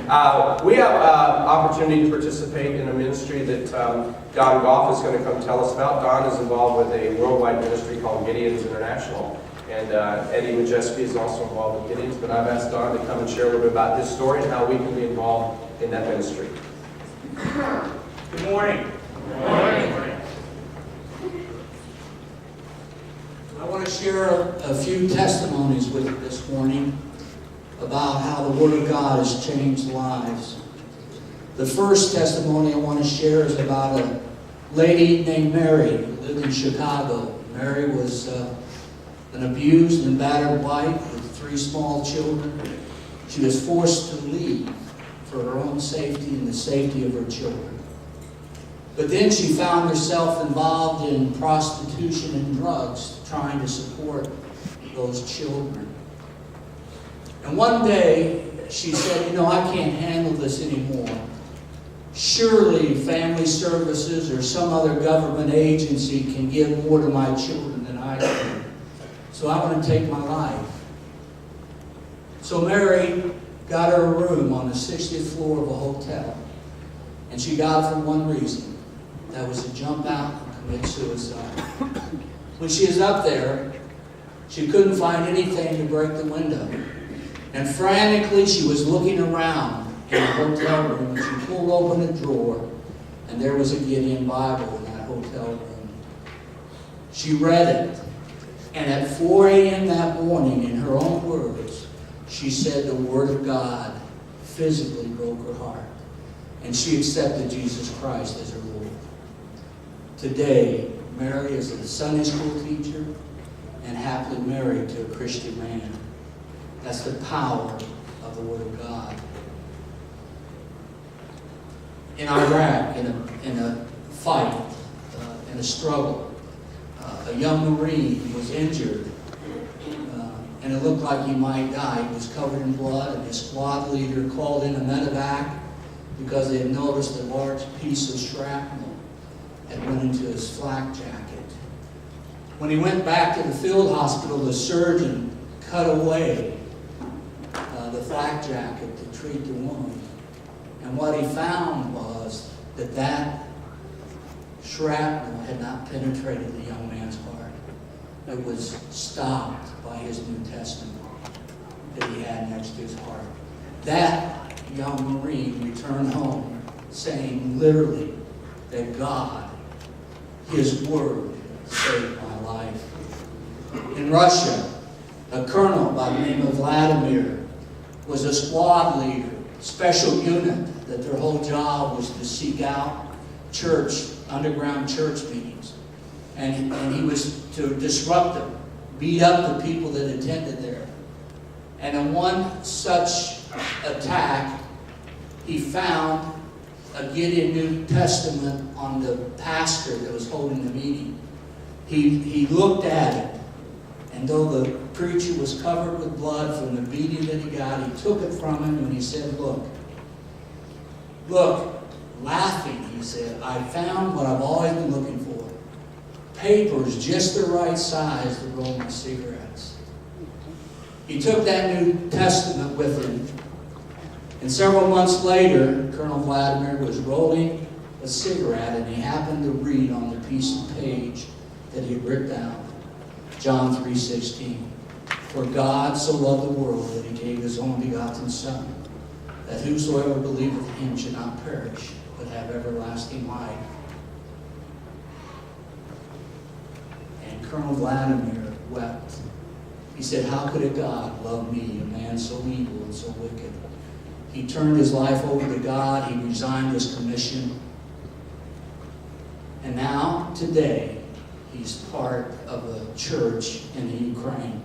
We have opportunity to participate in a ministry that Don Goff is going to come tell us about. Don is involved with a worldwide ministry called Gideon's International, and Eddie Majeski is also involved with Gideon's, but I've asked Don to come and share a little bit about his story and how we can be involved in that ministry. Good morning. Good morning. I want to share a few testimonies with you this morning about how the Word of God has changed lives. The first testimony I want to share is about a lady named Mary who lived in Chicago. Mary was an abused and battered wife with 3 small children. She was forced to leave for her own safety and the safety of her children. But then she found herself involved in prostitution and drugs, trying to support those children. And one day, she said, I can't handle this anymore. Surely Family Services or some other government agency can give more to my children than I can. So I want to take my life. So Mary got her a room on the 60th floor of a hotel. And she got it for one reason. That was to jump out and commit suicide. When she was up there, she couldn't find anything to break the window. And frantically, she was looking around in the hotel room. And she pulled open a drawer, and there was a Gideon Bible in that hotel room. She read it. And at 4 a.m. that morning, in her own words, she said the Word of God physically broke her heart. And she accepted Jesus Christ as her Lord. Today, Mary is a Sunday school teacher and happily married to a Christian man. That's the power of the Word of God. In Iraq, in a fight, in a struggle, a young Marine was injured, and it looked like he might die. He was covered in blood, and his squad leader called in a medevac because they had noticed a large piece of shrapnel had went into his flak jacket. When he went back to the field hospital, the surgeon cut away the flak jacket to treat the wound. And what he found was that shrapnel had not penetrated the young man's heart. It was stopped by his New Testament that he had next to his heart. That young Marine returned home saying literally that God, His Word, saved my life. In Russia, a colonel by the name of Vladimir was a squad leader, special unit, that their whole job was to seek out underground church meetings. And he was to disrupt them, beat up the people that attended there. And in one such attack, he found a Gideon New Testament on the pastor that was holding the meeting. He looked at it, and though the preacher was covered with blood from the beating that he got, he took it from him and he said, look, laughing, he said, I found what I've always been looking for. Papers just the right size to roll my cigarettes. He took that New Testament with him, and several months later, Colonel Vladimir was rolling a cigarette, and he happened to read on the piece of page that he had written down, John 3:16. For God so loved the world that He gave His only begotten Son, that whosoever believeth in Him should not perish, but have everlasting life. And Colonel Vladimir wept. He said, how could a God love me, a man so evil and so wicked? He turned his life over to God. He resigned his commission. And now, today, he's part of a church in the Ukraine.